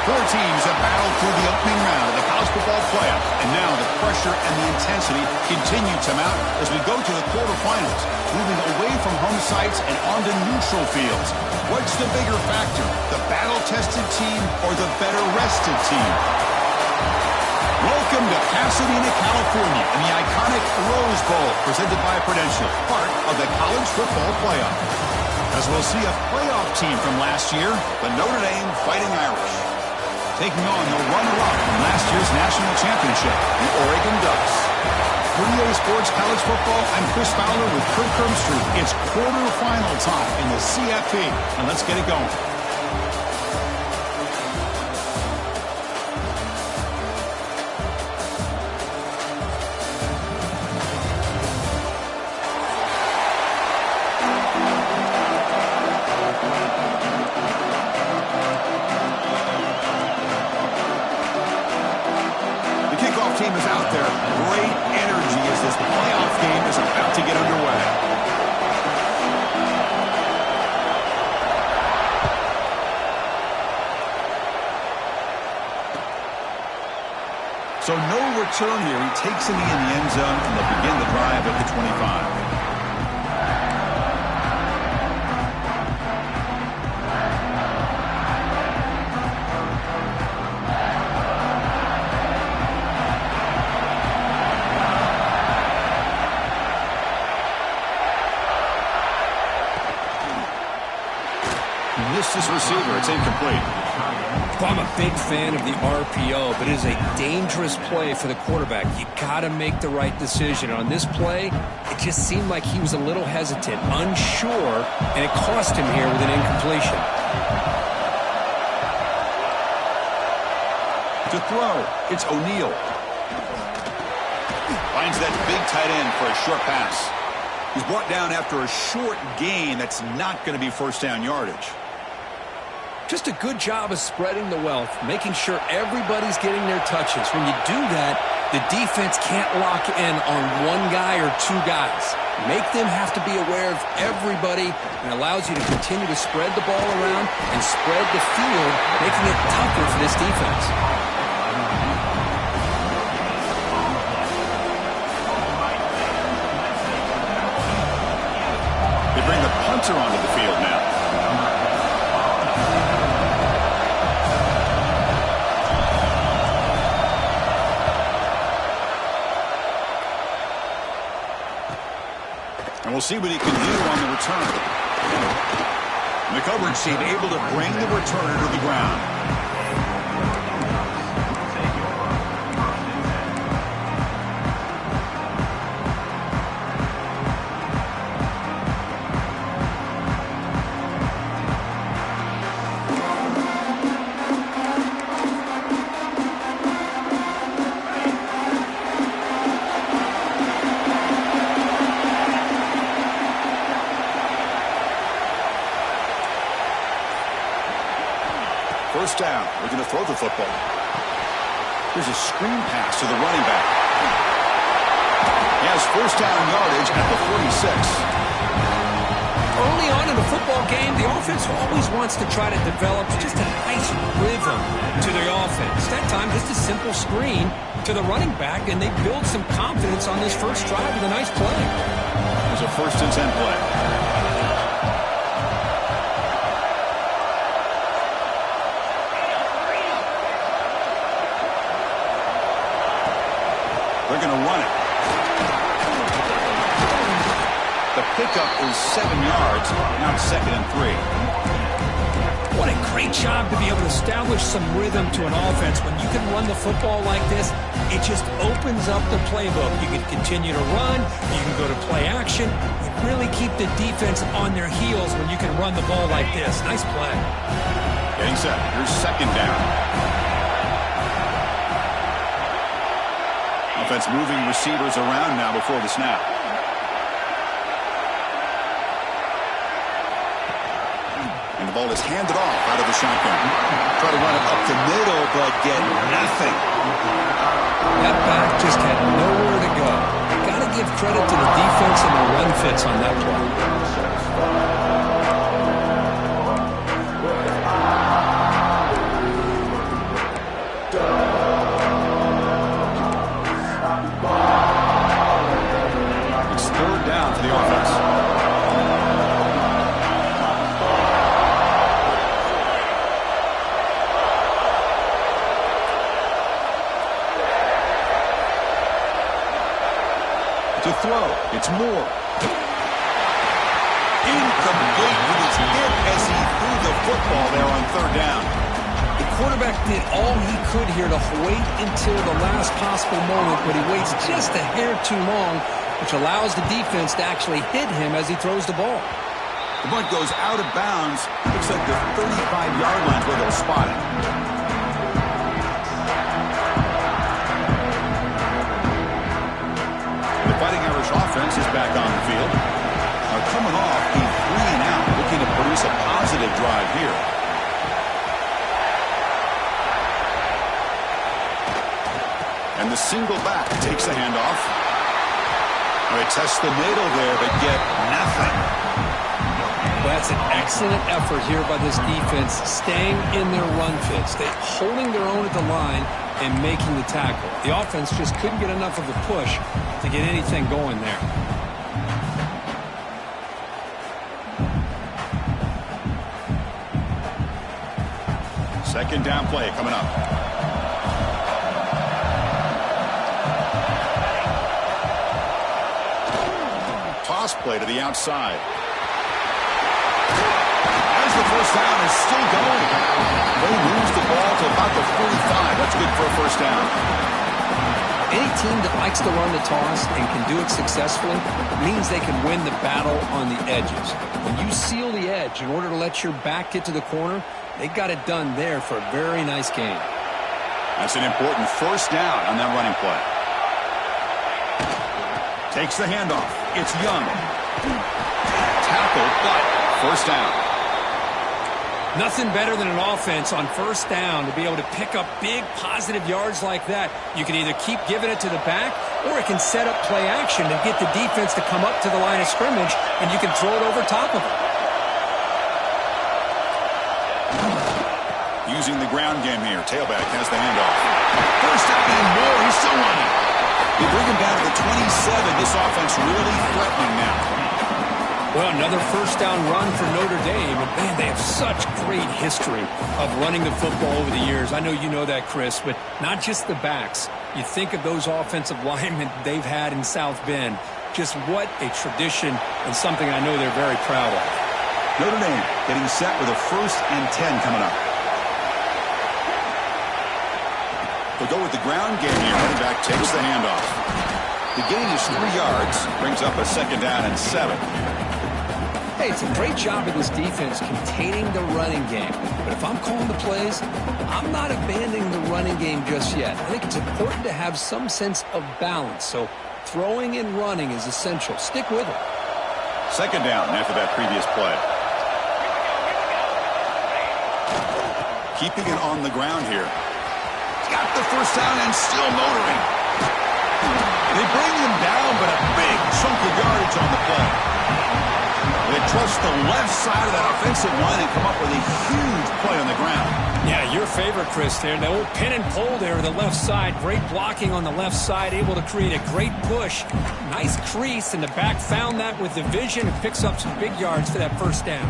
Four teams have battled through the opening round of the college football playoff, and now the pressure and the intensity continue to mount as we go to the quarterfinals, moving away from home sites and onto neutral fields. What's the bigger factor, the battle-tested team or the better-rested team? Welcome to Pasadena, California, and the iconic Rose Bowl, presented by Prudential, part of the college football playoff. As we'll see a playoff team from last year, the Notre Dame Fighting Irish, taking on the runner-up from last year's national championship, the Oregon Ducks. For EA Sports College Football, I'm Chris Fowler with Kirk Herbstreit. It's quarterfinal time in the CFP, and let's get it going. Team is out there. Great energy as this playoff game is about to get underway. So no return here. He takes it in the end zone, and they'll begin the drive at the 25. Missed his receiver. It's incomplete. Well, I'm a big fan of the RPO, but it is a dangerous play for the quarterback. You got to make the right decision. On this play, it just seemed like he was a little hesitant, unsure, and it cost him here with an incompletion. To throw, it's O'Neal. Finds that big tight end for a short pass. He's brought down after a short gain that's not going to be first down yardage. Just a good job of spreading the wealth, making sure everybody's getting their touches. When you do that, the defense can't lock in on one guy or two guys. Make them have to be aware of everybody, and allows you to continue to spread the ball around and spread the field, making it tougher for this defense. They bring the punter onto the field now. And we'll see what he can do on the return. And the coverage team able to bring the returner to the ground. First down, looking to throw the football. Here's a screen pass to the running back. He has first down yardage at the 46. Early on in the football game, the offense always wants to try to develop just a nice rhythm to their offense. That time, just a simple screen to the running back, and they build some confidence on this first drive with a nice play. There's a 1st and 10 play. They're going to run it. The pickup is 7 yards. Now it's 2nd and 3. What a great job to be able to establish some rhythm to an offense. When you can run the football like this, it just opens up the playbook. You can continue to run. You can go to play action. You really keep the defense on their heels when you can run the ball like this. Nice play. Getting set. Here's 2nd down. Offense moving receivers around now before the snap. And the ball is handed off out of the shotgun. Try to run it up the middle, but get nothing. That back just had nowhere to go. Got to give credit to the defense and the run fits on that play. throw. It's Moore. Incomplete with his hip as he threw the football there on third down. The quarterback did all he could here to wait until the last possible moment, but he waits just a hair too long, which allows the defense to actually hit him as he throws the ball. The punt goes out of bounds. Looks like the 35-yard line's where they'll spot it. The Fighting Irish offense is back on the field. Are coming off a 3-and-out, looking to produce a positive drive here. And the single back takes the handoff. They test the middle there, but get nothing. Well, that's an excellent effort here by this defense, staying in their run fits. They're holding their own at the line and making the tackle. The offense just couldn't get enough of a push to get anything going there. Second down play coming up. Toss play to the outside. As the first down is still going. They lose the ball to about the 45. That's good for a first down. Any team that likes to run the toss and can do it successfully means they can win the battle on the edges. When you seal the edge in order to let your back get to the corner, they got it done there for a very nice game. That's an important first down on that running play. Takes the handoff. It's Young. Tackle, but first down. Nothing better than an offense on first down to be able to pick up big positive yards like that. You can either keep giving it to the back, or it can set up play action and get the defense to come up to the line of scrimmage, and you can throw it over top of it. Using the ground game here. Tailback has the handoff. First down and more. He's still running. They bring him down to the 27. This offense really threatening now. Well, another first down run for Notre Dame. And, man, they have such great history of running the football over the years. I know you know that, Chris, but not just the backs. You think of those offensive linemen they've had in South Bend. Just what a tradition and something I know they're very proud of. Notre Dame getting set with a 1st and 10 coming up. They'll go with the ground game here. Running back takes the handoff. The gain is 3 yards. Brings up a second down and 7. Hey, it's a great job of this defense containing the running game. But if I'm calling the plays, I'm not abandoning the running game just yet. I think it's important to have some sense of balance. So throwing and running is essential. Stick with it. Second down after that previous play. Keeping it on the ground here. Got the first down and still motoring. They bring him down, but a big chunk of yardage on the play. They trust the left side of that offensive line and come up with a huge play on the ground. Yeah, your favorite, Chris, there. The old pin and pull there, the left side. Great blocking on the left side, able to create a great push. Nice crease, and the back found that with the vision and picks up some big yards for that first down.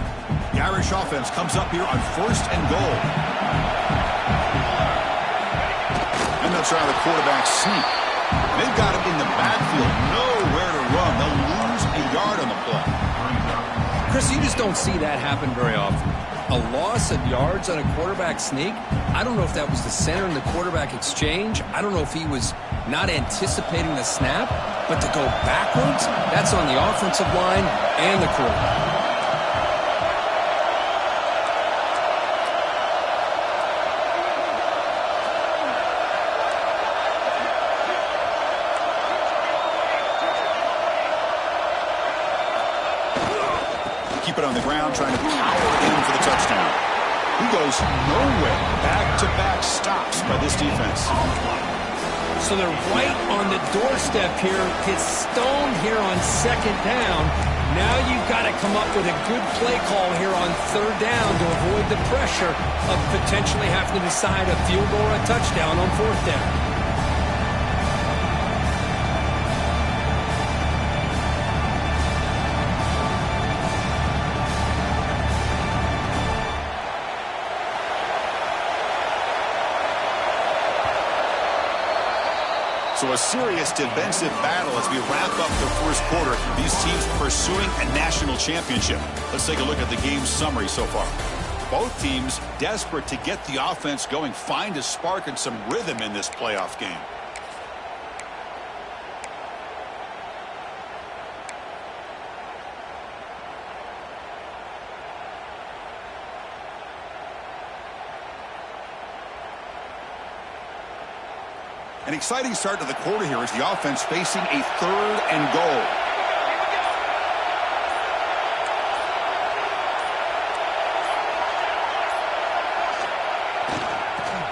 The Irish offense comes up here on 1st and goal. And they'll try the quarterback sneak. They've got him in the backfield, nowhere to run. They'll lose a yard on the play. Chris, you just don't see that happen very often. A loss of yards on a quarterback sneak. I don't know if that was the center in the quarterback exchange. I don't know if he was not anticipating the snap. But to go backwards, that's on the offensive line and the quarterback. Keep it on the ground, trying to power it in for the touchdown. He goes nowhere. Back-to-back stops by this defense. So they're right on the doorstep here. Gets stoned here on second down. Now you've got to come up with a good play call here on third down to avoid the pressure of potentially having to decide a field goal or a touchdown on fourth down. So a serious defensive battle as we wrap up the first quarter. These teams pursuing a national championship. Let's take a look at the game summary so far. Both teams desperate to get the offense going, find a spark and some rhythm in this playoff game. An exciting start to the quarter here as the offense facing a 3rd and goal.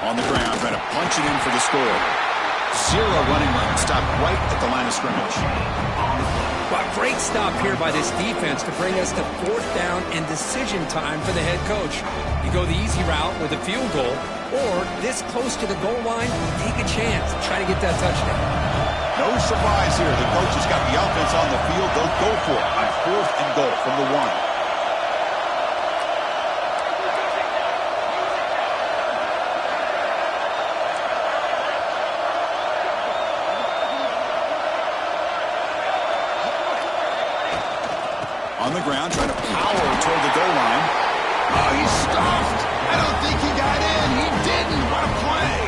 On the ground, trying to punch it in for the score. 0 running room, stopped right at the line of scrimmage. Well, great stop here by this defense to bring us to 4th down and decision time for the head coach. You go the easy route with a field goal, or this close to the goal line, take a chance, try to get that touchdown. No surprise here. The coach has got the offense on the field. They'll go for it on 4th and goal from the 1. On the ground, trying to power toward the goal line. Oh, he stopped. I don't think he got in. He didn't. What a play.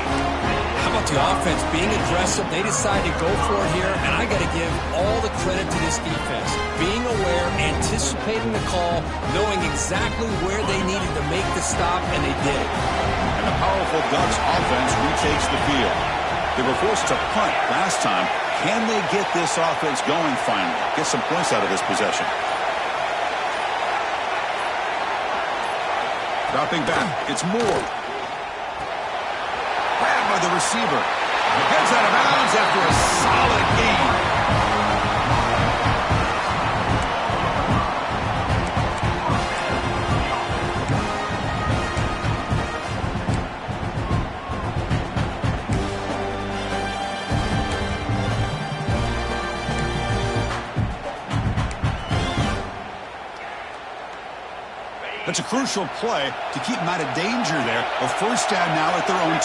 How about the offense being aggressive? They decided to go for it here, and I got to give all the credit to this defense. Being aware, anticipating the call, knowing exactly where they needed to make the stop, and they did it. And the powerful Ducks offense retakes the field. They were forced to punt last time. Can they get this offense going finally? Get some points out of this possession. Dropping back, it's Moore. Grabbed by the receiver. Gets out of bounds after a solid gain. That's a crucial play to keep them out of danger there. A 1st down now at their own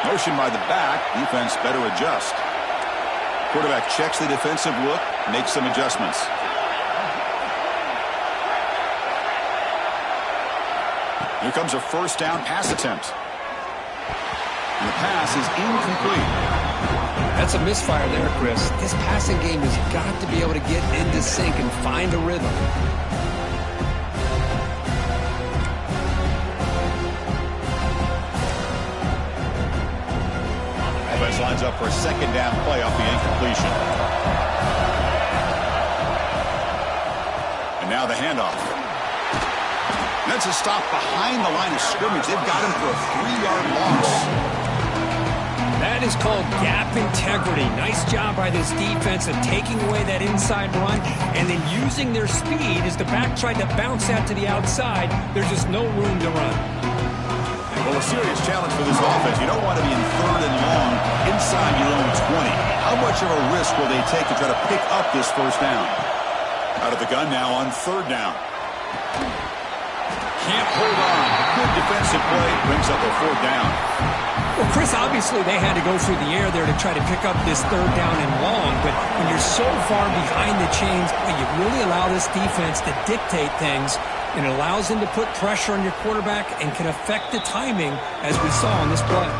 12. Motion by the back. Defense better adjust. Quarterback checks the defensive look, makes some adjustments. Here comes a 1st down pass attempt. And the pass is incomplete. That's a misfire there, Chris. This passing game has got to be able to get into sync and find a rhythm. Offense lines up for a 2nd down play off the incompletion. And now the handoff. That's a stop behind the line of scrimmage. They've got him for a 3-yard loss. That is called gap integrity. Nice job by this defense of taking away that inside run and then using their speed as the back tried to bounce that to the outside. There's just no room to run. Well, a serious challenge for this offense. You don't want to be in 3rd and long inside your own 20. How much of a risk will they take to try to pick up this 1st down? Out of the gun now on 3rd down. Can't hold on. Good defensive play. Brings up a 4th down. Well, Chris, obviously they had to go through the air there to try to pick up this 3rd down and long, but when you're so far behind the chains, you really allow this defense to dictate things, and it allows them to put pressure on your quarterback and can affect the timing, as we saw on this play.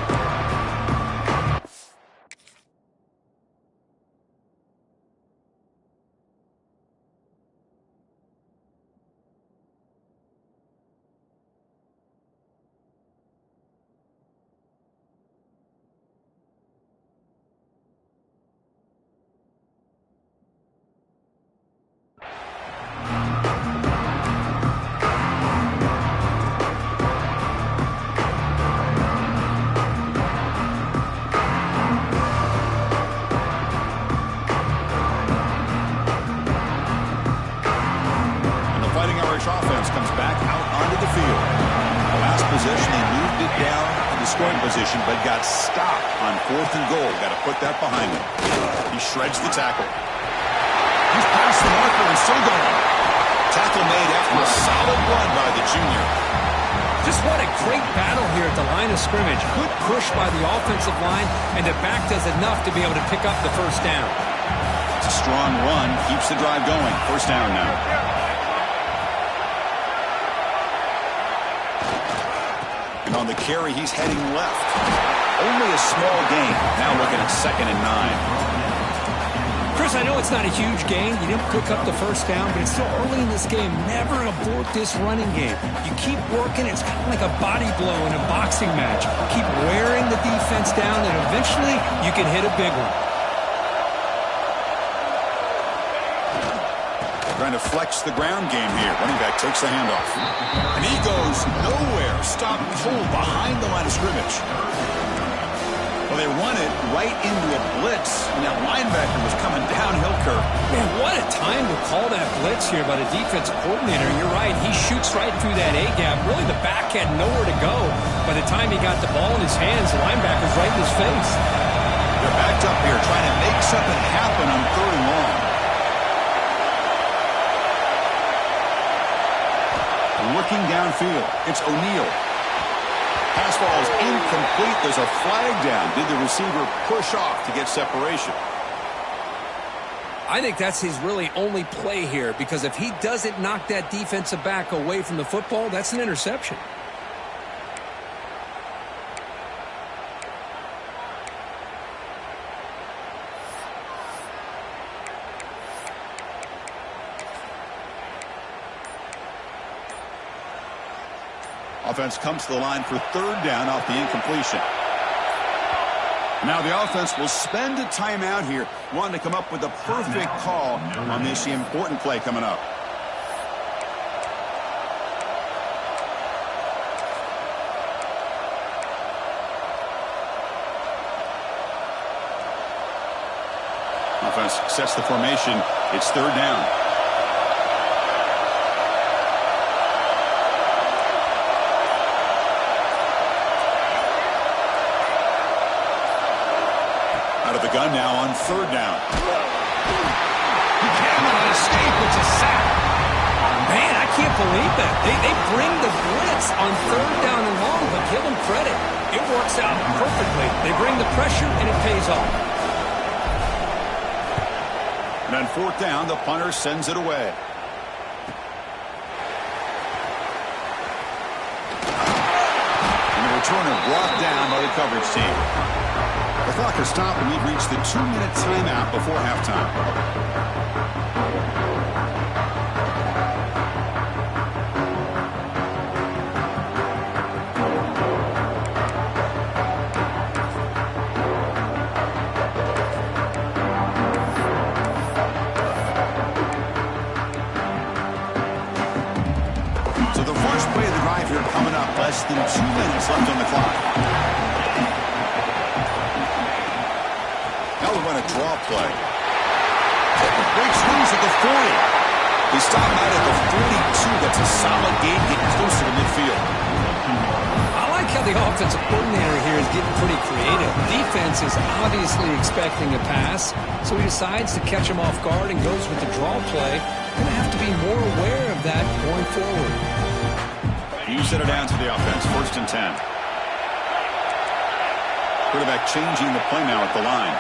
Position, but got stopped on 4th and goal. Got to put that behind him. He shreds the tackle. He's past the marker and still going. Tackle made after a solid run by the junior. Just what a great battle here at the line of scrimmage. Good push by the offensive line, and the back does enough to be able to pick up the first down. It's a strong run. Keeps the drive going. First down now. And on the carry, he's heading left. Only a small gain. Now looking at 2nd and 9. Chris, I know it's not a huge gain. You didn't pick up the first down, but it's still early in this game. Never abort this running game. You keep working. It's kind of like a body blow in a boxing match. Keep wearing the defense down, and eventually you can hit a big one. Trying to flex the ground game here. Running back takes the handoff. And he goes nowhere. Stopped cold behind the line of scrimmage. Well, they run it right into a blitz, and that linebacker was coming downhill curve. Man, what a time to call that blitz here by the defensive coordinator. You're right. He shoots right through that A-gap. Really, the back had nowhere to go. By the time he got the ball in his hands, the linebacker's right in his face. They're backed up here trying to make something happen on 3rd and long. Looking downfield, it's O'Neal. Pass ball is incomplete. There's a flag down. Did the receiver push off to get separation? I think that's his really only play here, because if he doesn't knock that defensive back away from the football, that's an interception. Offense comes to the line for 3rd down off the incompletion. Now the offense will spend a timeout here, wanting to come up with a perfect call on this important play coming up. Offense sets the formation. It's 3rd down. Out of the gun now on 3rd down. He cannot escape. It's a sack. Man, I can't believe that. They bring the blitz on 3rd down and long, but give them credit. It works out perfectly. They bring the pressure, and it pays off. And on 4th down, the punter sends it away. And the returner brought down by the coverage team. The clock has stopped, and we've reached the 2-minute timeout before halftime. So the first play of the drive here coming up. Less than 2 minutes left on the clock. Now we run a draw play. Breaks loose at the 40. They stop out at the 42. That's a solid gain, getting closer to midfield. I like how the offensive coordinator here is getting pretty creative. Defense is obviously expecting a pass, so he decides to catch him off guard and goes with the draw play. Going to have to be more aware of that going forward. You set it down to the offense. 1st and 10. Quarterback changing the play now at the line.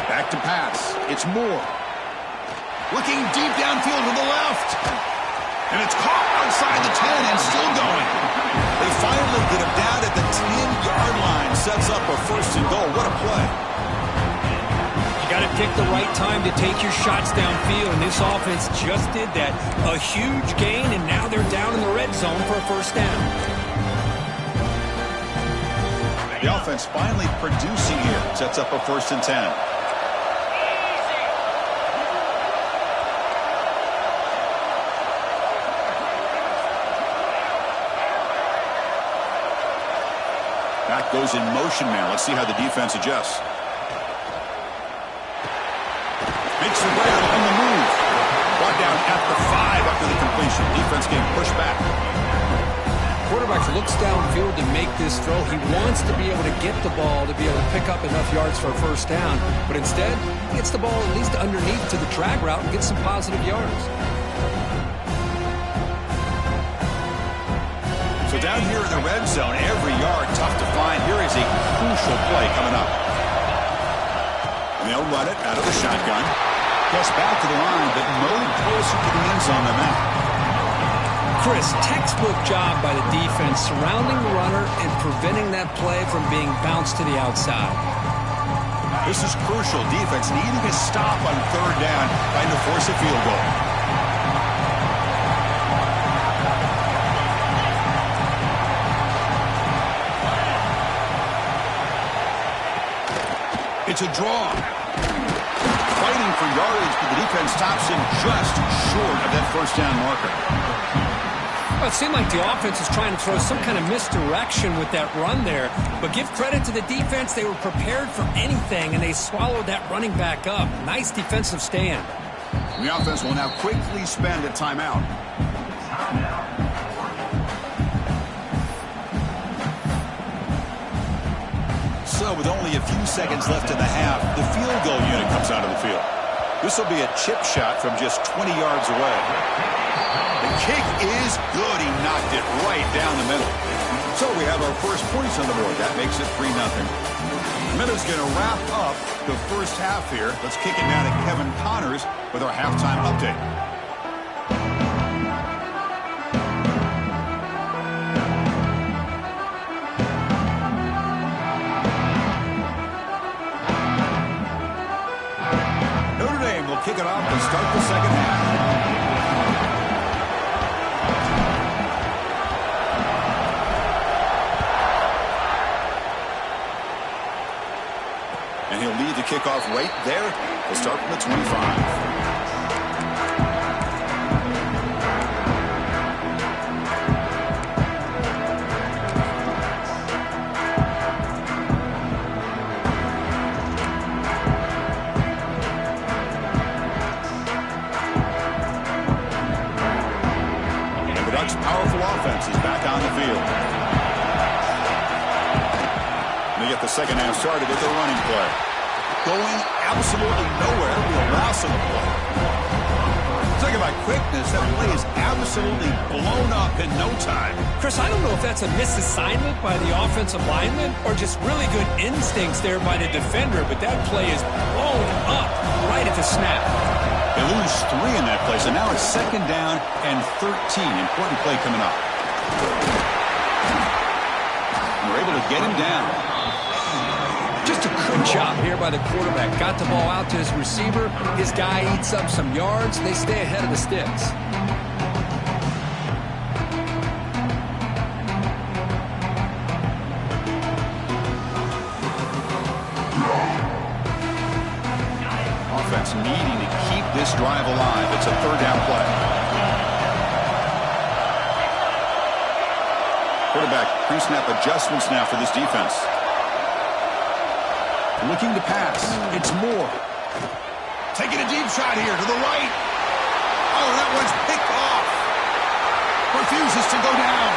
Back to pass. It's Moore. Looking deep downfield to the left. And it's caught outside the 10 and still going. They finally get him down at the 10-yard line. Sets up a 1st and goal. What a play. You got to pick the right time to take your shots downfield, and this offense just did that. A huge gain, and now they're down in the red zone for a 1st down. The offense finally producing here. Sets up a 1st and 10. Back goes in motion now. Let's see how the defense adjusts. Makes the ground on the move. Brought down at the 5 after the completion. Defense getting pushed back. Quarterback looks downfield to make this throw. He wants to be able to get the ball to be able to pick up enough yards for a first down, but instead, he gets the ball at least underneath to the drag route and gets some positive yards. So down here in the red zone, every yard tough to find. Here is a crucial play coming up. And they'll run it out of the shotgun. Gets back to the line, but no closer to the end zone than that. Chris, textbook job by the defense surrounding the runner and preventing that play from being bounced to the outside. This is crucial. Defense needing a stop on third down, trying to force a field goal. It's a draw. Fighting for yardage, but the defense stops him just short of that first down marker. Well, it seemed like the offense was trying to throw some kind of misdirection with that run there. But give credit to the defense. They were prepared for anything, and they swallowed that running back up. Nice defensive stand. The offense will now quickly spend a timeout. So with only a few seconds left in the half, the field goal unit comes out of the field. This will be a chip shot from just 20 yards away. The kick is good. He knocked it right down the middle. So we have our first points on the board. That makes it 3-0. Minute's going to wrap up the first half here. Let's kick it now to Kevin Connors with our halftime update. Notre Dame will kick it off to start the second half. And he'll lead the kickoff right there. We'll start from the 25. And the Ducks' powerful offense is back on the field. They get the second half started with a running play. Going absolutely nowhere. We allow some play. Talking about quickness, that play is absolutely blown up in no time. Chris, I don't know if that's a misassignment by the offensive lineman or just really good instincts there by the defender, but that play is blown up right at the snap. They lose 3 in that play, so now it's second down and 13. Important play coming up. We're able to get him down. Just a good job here by the quarterback. Got the ball out to his receiver. His guy eats up some yards. They stay ahead of the sticks. Offense needing to keep this drive alive. It's a third down play. Quarterback pre-snap adjustments now for this defense. Looking to pass. It's Moore. Taking a deep shot here to the right. Oh, that one's picked off. Refuses to go down.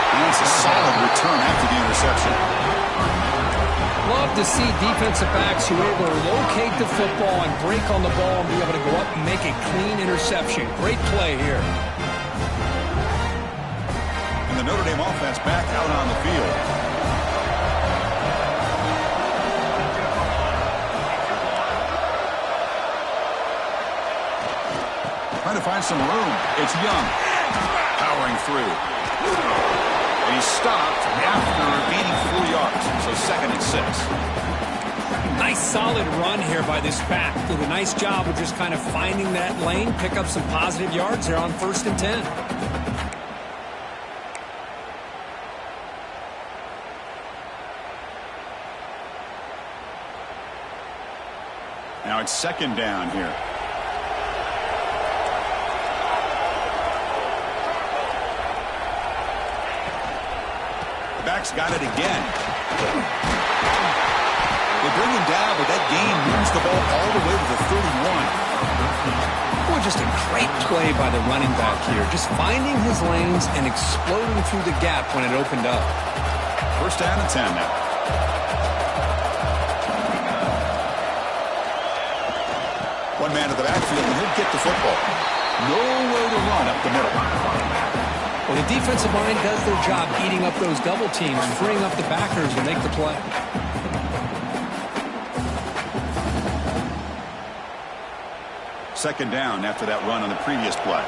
And it's a solid return after the interception. Love to see defensive backs who are able to locate the football and break on the ball and be able to go up and make a clean interception. Great play here. And the Notre Dame offense back out on the field. Trying to find some room. It's Young. Powering through. And he's stopped after gaining 4 yards. So second and 6. Nice solid run here by this back. Did a nice job of just kind of finding that lane, pick up some positive yards there on 1st and 10. Now it's second down here. Back's got it again. They bring him down, but that gain moves the ball all the way to the 31. Boy, just a great play by the running back here. Just finding his lanes and exploding through the gap when it opened up. First down and 10 now. One man to the backfield, and he'll get the football. Nowhere to run up the middle. Well, the defensive line does their job eating up those double teams, freeing up the backers to make the play. Second down after that run on the previous play.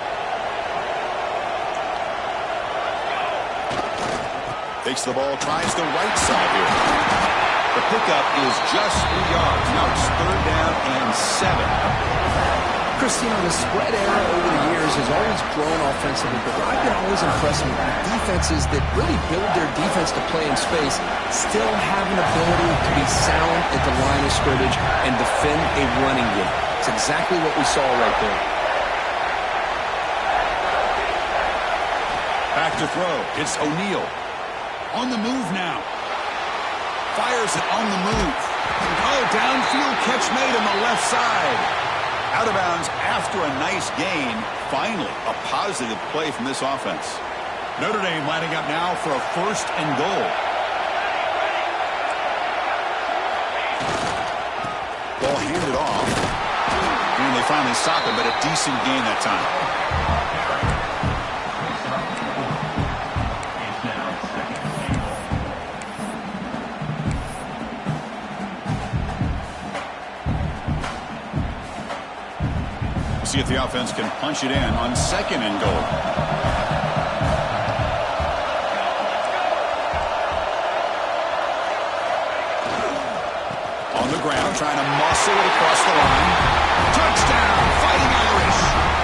Takes the ball, tries the right side here. The pickup is just 3 yards. Now it's third down and 7. Christine, the spread era over the years has always grown offensively, but I've been always impressed with defenses that really build their defense to play in space, still have an ability to be sound at the line of scrimmage and defend a running game. It's exactly what we saw right there. Back to throw. It's O'Neal. On the move now. Fires it on the move. Oh, downfield catch made on the left side. Out of bounds after a nice gain. Finally, a positive play from this offense. Notre Dame lining up now for a first and goal. Ball handed off. And they finally stop him, but a decent gain that time. See if the offense can punch it in on second and goal. On the ground, trying to muscle it across the line. Touchdown, Fighting Irish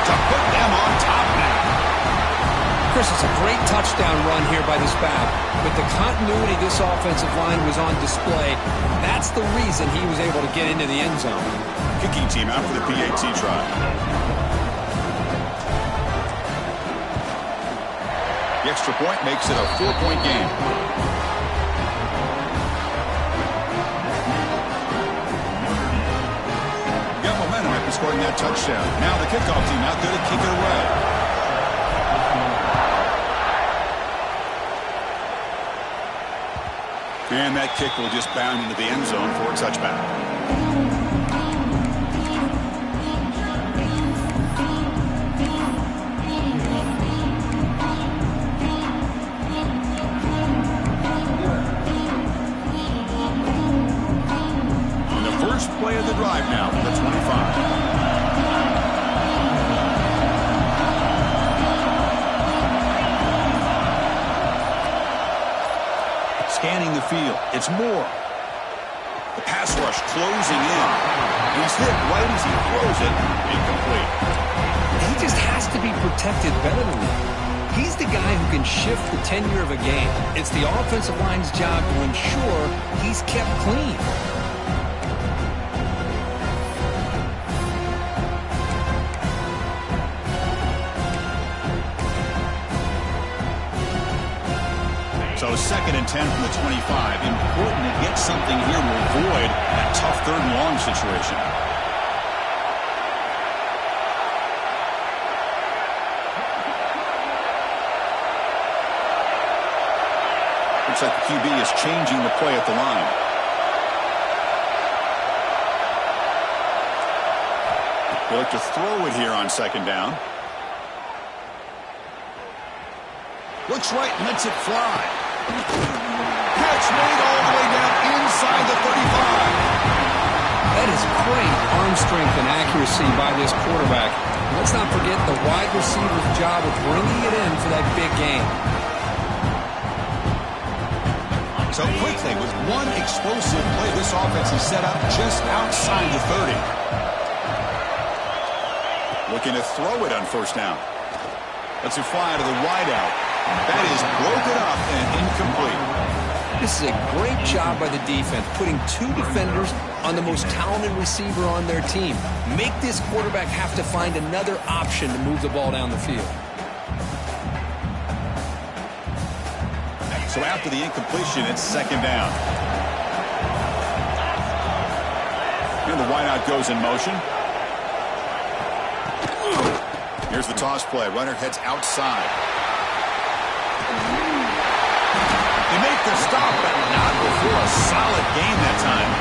to put them on top now. Chris, it's a great touchdown run here by this back. With the continuity this offensive line was on display, that's the reason he was able to get into the end zone. Kicking team out for the PAT try. The extra point makes it a 4-point game. Got momentum after scoring that touchdown. Now the kickoff team out there to kick it away. And that kick will just bound into the end zone for a touchback. Play of the drive now for the 25. Scanning the field. It's Moore. The pass rush closing in. He's hit right as he throws it. Incomplete. He just has to be protected better than that. He's the guy who can shift the tenure of a game. It's the offensive line's job to ensure he's kept clean. So second and 10 from the 25. Important to get something here to avoid that tough third and long situation. Looks like the QB is changing the play at the line. They look to throw it here on second down. Looks right and lets it fly. Catch made all the way down inside the 35. That is great arm strength and accuracy by this quarterback. Let's not forget the wide receiver's job of bringing it in for that big game. So quickly, with one explosive play, this offense is set up just outside the 30. Looking to throw it on first down. Lets it fly to the wideout. That is broken up and incomplete. This is a great job by the defense, putting two defenders on the most talented receiver on their team. Make this quarterback have to find another option to move the ball down the field. So after the incompletion, it's second down. And the wideout goes in motion. Here's the toss play. Runner heads outside. They make the stop, but not before a solid game that time.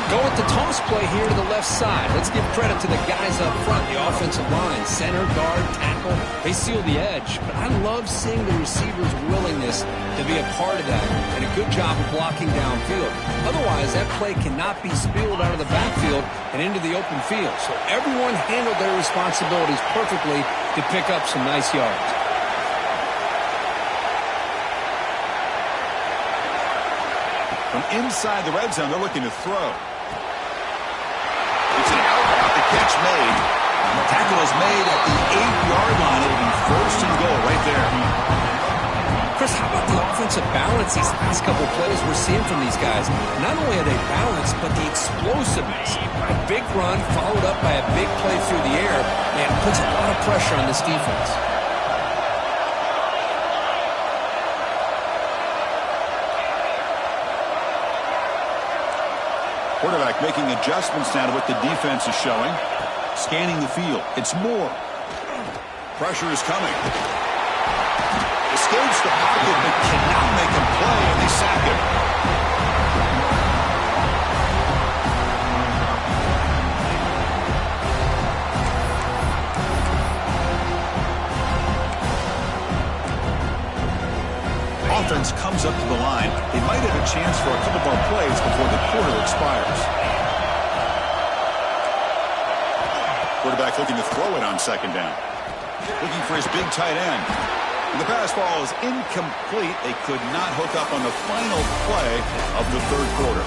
Go with the toss play here to the left side. Let's give credit to the guys up front, the offensive line, center, guard, tackle. They seal the edge. But I love seeing the receiver's willingness to be a part of that and a good job of blocking downfield. Otherwise, that play cannot be spilled out of the backfield and into the open field. So everyone handled their responsibilities perfectly to pick up some nice yards. From inside the red zone, they're looking to throw. It's an out, the catch made. The tackle is made at the 8-yard line. It'll be first and goal right there. Chris, how about the offensive balance these last couple plays we're seeing from these guys? Not only are they balanced, but the explosiveness. A big run followed up by a big play through the air. Man, it puts a lot of pressure on this defense. Quarterback making adjustments now to what the defense is showing. Scanning the field. It's Moore. Pressure is coming. Escapes the pocket but cannot make a play, and they sack him. Offense comes up to the line. They might have a chance for a couple more plays before the quarter expires. Quarterback looking to throw it on second down. Looking for his big tight end. And the pass ball is incomplete. They could not hook up on the final play of the third quarter.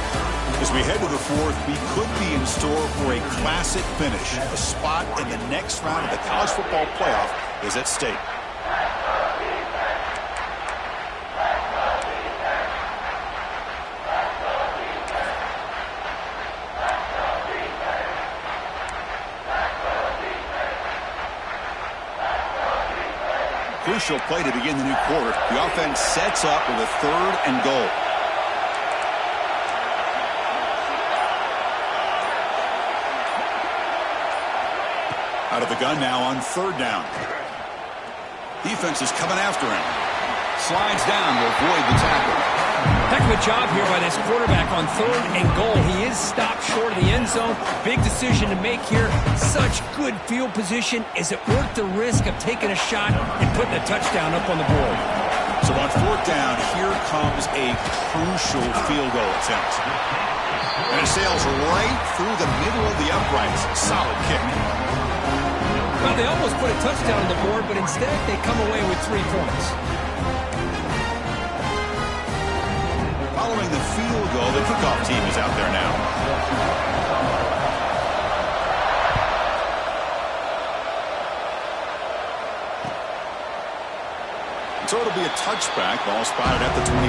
As we head to the fourth, we could be in store for a classic finish. A spot in the next round of the college football playoff is at stake. Crucial play to begin the new quarter. The offense sets up with a third and goal. Out of the gun now on third down. Defense is coming after him. Slides down to avoid the tackle. Heck of a job here by this quarterback on third and goal. He is stopped short of the end zone. Big decision to make here. Such good field position. Is it worth the risk of taking a shot and putting a touchdown up on the board? So on fourth down, here comes a crucial field goal attempt. And it sails right through the middle of the uprights. Solid kick. Well, they almost put a touchdown on the board, but instead they come away with 3 points. Following the field goal, the kickoff team is out there now. So it'll be a touchback. Ball spotted at the 25.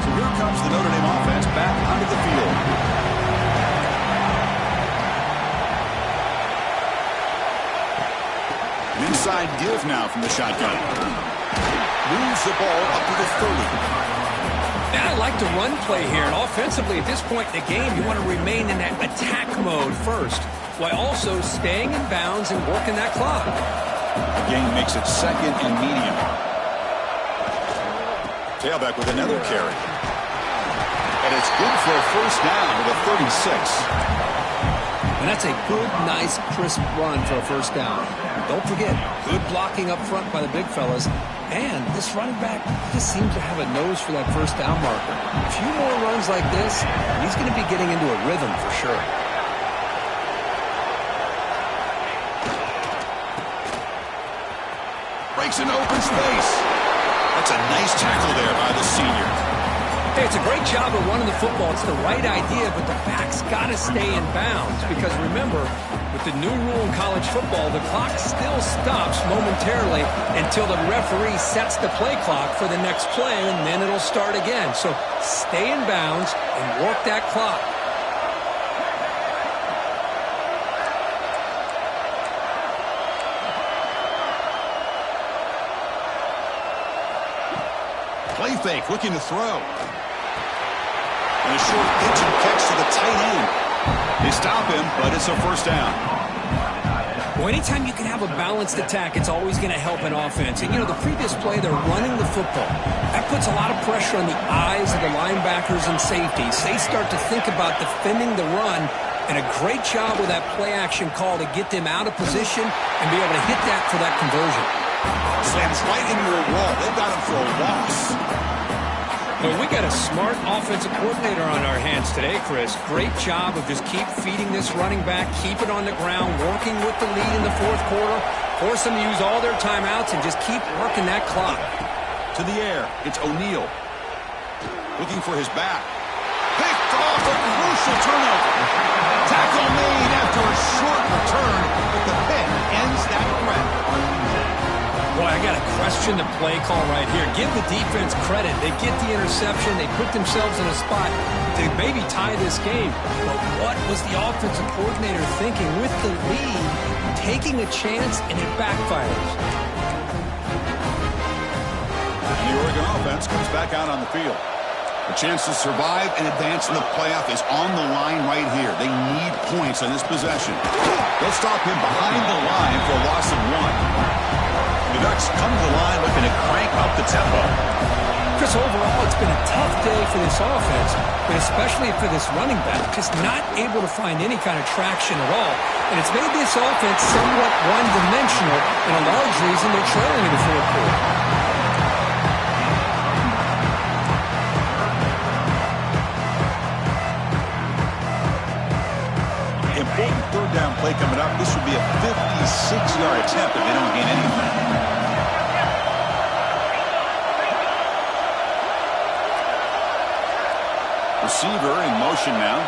So here comes the Notre Dame offense back onto the field. An inside give now from the shotgun. Moves the ball up to the 30. And I like the run play here. And offensively, at this point in the game, you want to remain in that attack mode first, while also staying in bounds and working that clock. The game makes it second and medium. Tailback with another carry. And it's good for a first down with a 36. And that's a good, nice, crisp run for a first down. Don't forget, good blocking up front by the big fellas. And this running back just seems to have a nose for that first down marker. A few more runs like this, and he's going to be getting into a rhythm for sure. Breaks into open space. That's a nice tackle there by the senior. Hey, it's a great job of running the football. It's the right idea, but the back's got to stay in bounds. Because remember, with the new rule in college football, the clock still stops momentarily until the referee sets the play clock for the next play, and then it'll start again. So stay in bounds and work that clock. Play fake, looking to throw. And a short pitch and catch to the tight end. They stop him, but it's a first down. Well, anytime you can have a balanced attack, it's always going to help an offense. And, you know, the previous play, they're running the football. That puts a lot of pressure on the eyes of the linebackers and safeties. They start to think about defending the run, and a great job with that play-action call to get them out of position and be able to hit that for that conversion. Slams right into a wall. They've got him for a loss. Well, we got a smart offensive coordinator on our hands today, Chris. Great job of just keep feeding this running back, keep it on the ground, working with the lead in the fourth quarter, force them to use all their timeouts, and just keep working that clock. To the air, it's O'Neal. Looking for his back. Picked off, a crucial turnover. Tackle made after a short return, but the pick ends that threat. Boy, I got to question the play call right here. Give the defense credit. They get the interception. They put themselves in a spot to maybe tie this game. But what was the offensive coordinator thinking with the lead, taking a chance, and it backfires? And the Oregon offense comes back out on the field. A chance to survive and advance in the playoff is on the line right here. They need points on this possession. They'll stop him behind the line for a loss of 1. The Ducks come to the line looking to crank up the tempo. Chris, overall, it's been a tough day for this offense, but especially for this running back, just not able to find any kind of traction at all. And it's made this offense somewhat one-dimensional, and a large reason they're trailing in the fourth quarter. Important third down play coming up. This would be a 56-yard attempt if they don't gain anything. Receiver in motion now.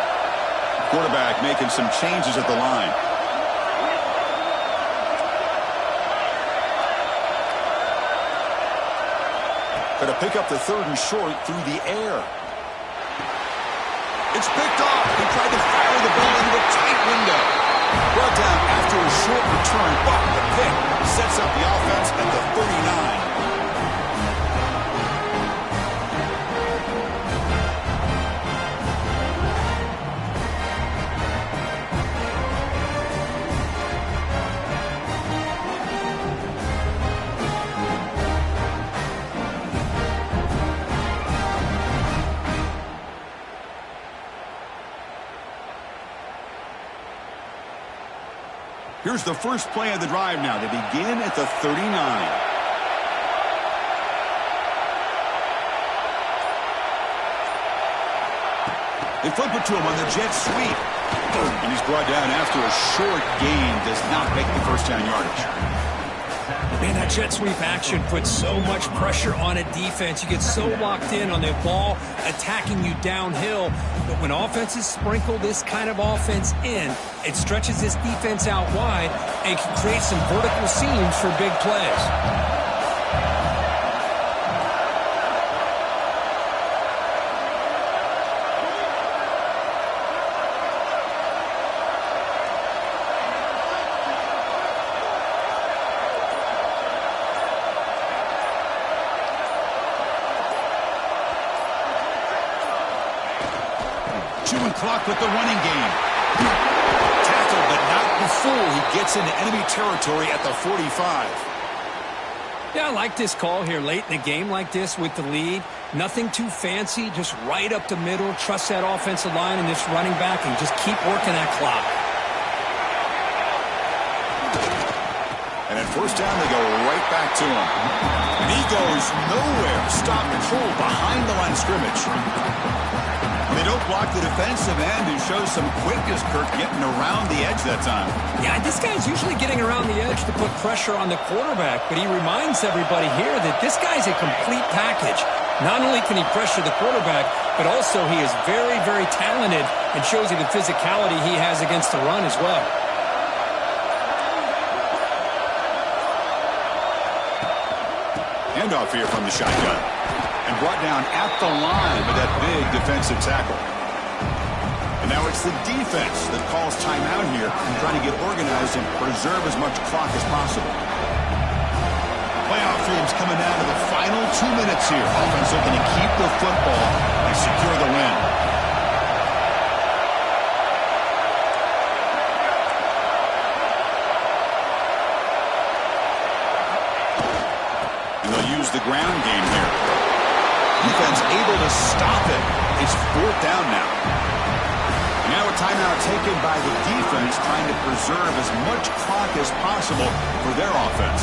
Quarterback making some changes at the line. Going to pick up the third and short through the air. It's picked off. He tried to fire the ball into a tight window. Brought down after a short return, but the pick sets up the offense at the 39. Here's the first play of the drive now. They begin at the 39. They flip it to him on the jet sweep. And he's brought down after a short gain. Does not make the first down yardage. Man, that jet sweep action puts so much pressure on a defense. You get so locked in on the ball attacking you downhill. But when offenses sprinkle this kind of offense in, it stretches this defense out wide and can create some vertical seams for big plays. Chewing clock with the running game. Tackled, but not before he gets into enemy territory at the 45. Yeah, I like this call here late in the game like this with the lead. Nothing too fancy, just right up the middle. Trust that offensive line and this running back and just keep working that clock. And at first down, they go right back to him. And he goes nowhere. Stop control behind the line of scrimmage. They don't block the defensive end who shows some quickness, Kirk, getting around the edge that time. Yeah, this guy's usually getting around the edge to put pressure on the quarterback, but he reminds everybody here that this guy's a complete package. Not only can he pressure the quarterback, but also he is very, very talented and shows you the physicality he has against the run as well. Handoff here from the shotgun. And brought down at the line with that big defensive tackle. And now it's the defense that calls timeout here, trying to get organized and preserve as much clock as possible. Playoff games coming down to the final 2 minutes here. Offense looking to keep the football and secure the win. the ground game here. Defense able to stop it. It's 4th down now. Now a timeout taken by the defense, trying to preserve as much clock as possible for their offense.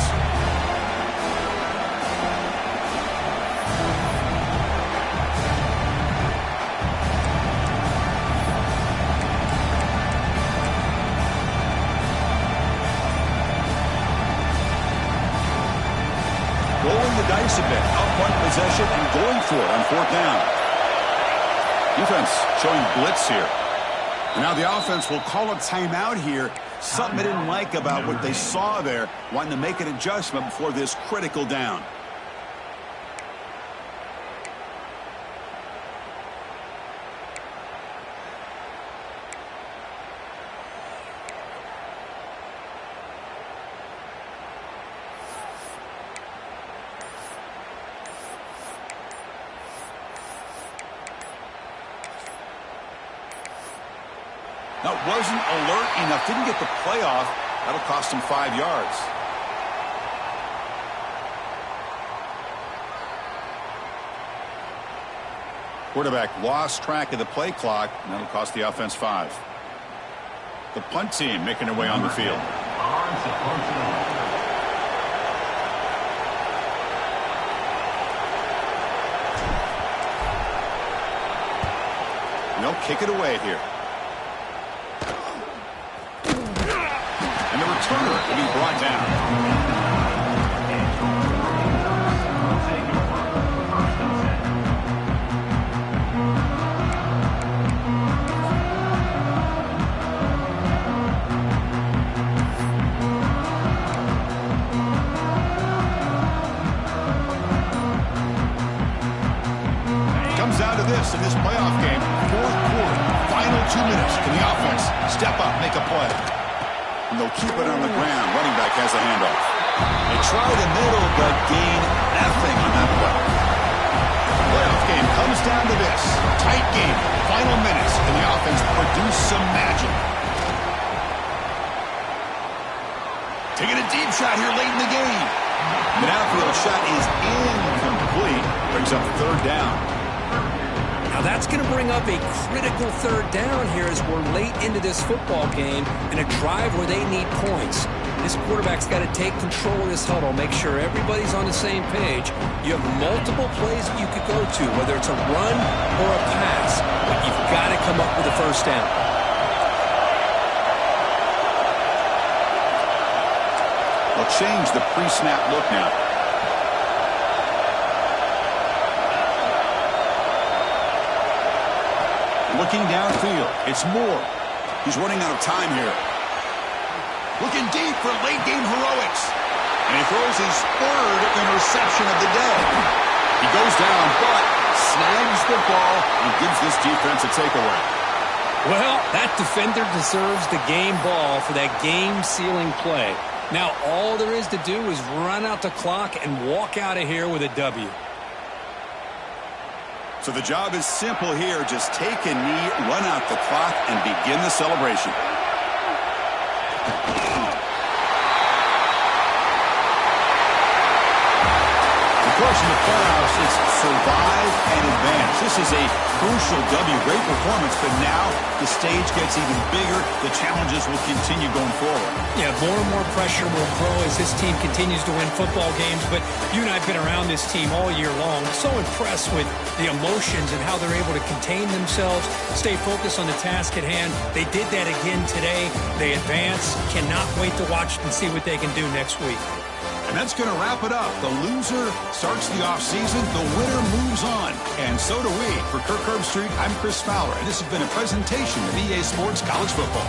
Rolling the dice a bit, up one possession and going for it on 4th down. Defense showing blitz here. And now the offense will call a timeout here. Something they didn't like about what they saw there, wanting to make an adjustment before this critical down. That wasn't alert enough. Didn't get the play off. That'll cost him 5 yards. Quarterback lost track of the play clock, and that'll cost the offense 5. The punt team making their way on the field. And they'll kick it away here. And the returner will be brought down. Comes down to this in this playoff game. 4th quarter, final 2 minutes. Can the offense step up, make a play? And they'll keep it on the ground. Running back has a handoff. They try the middle, but gain nothing on that play. The playoff game comes down to this. Tight game, final minutes, and the offense produce some magic. Taking a deep shot here late in the game. The outfield shot is incomplete. Brings up 3rd down. Now that's going to bring up a critical 3rd down here as we're late into this football game in a drive where they need points. This quarterback's got to take control of this huddle, make sure everybody's on the same page. You have multiple plays that you could go to, whether it's a run or a pass, but you've got to come up with a 1st down. They'll change the pre-snap look now. Looking downfield, it's Moore. He's running out of time here. Looking deep for late-game heroics. And he throws his 3rd interception of the day. He goes down, but snags the ball and gives this defense a takeaway. Well, that defender deserves the game ball for that game-sealing play. Now all there is to do is run out the clock and walk out of here with a W. So the job is simple here. Just take a knee, run out the clock, and begin the celebration. Of course, in the playoffs, it's survive and advance. This is a crucial W. Great performance, but now the stage gets even bigger. The challenges will continue going forward. Yeah, more and more pressure will grow as this team continues to win football games. But you and I have been around this team all year long. So impressed with the emotions and how they're able to contain themselves, stay focused on the task at hand. They did that again today. They advance. Cannot wait to watch and see what they can do next week. And that's going to wrap it up. The loser starts the offseason. The winner moves on. And so do we. For Kirk Herbstreit, I'm Chris Fowler. And this has been a presentation of EA Sports College Football.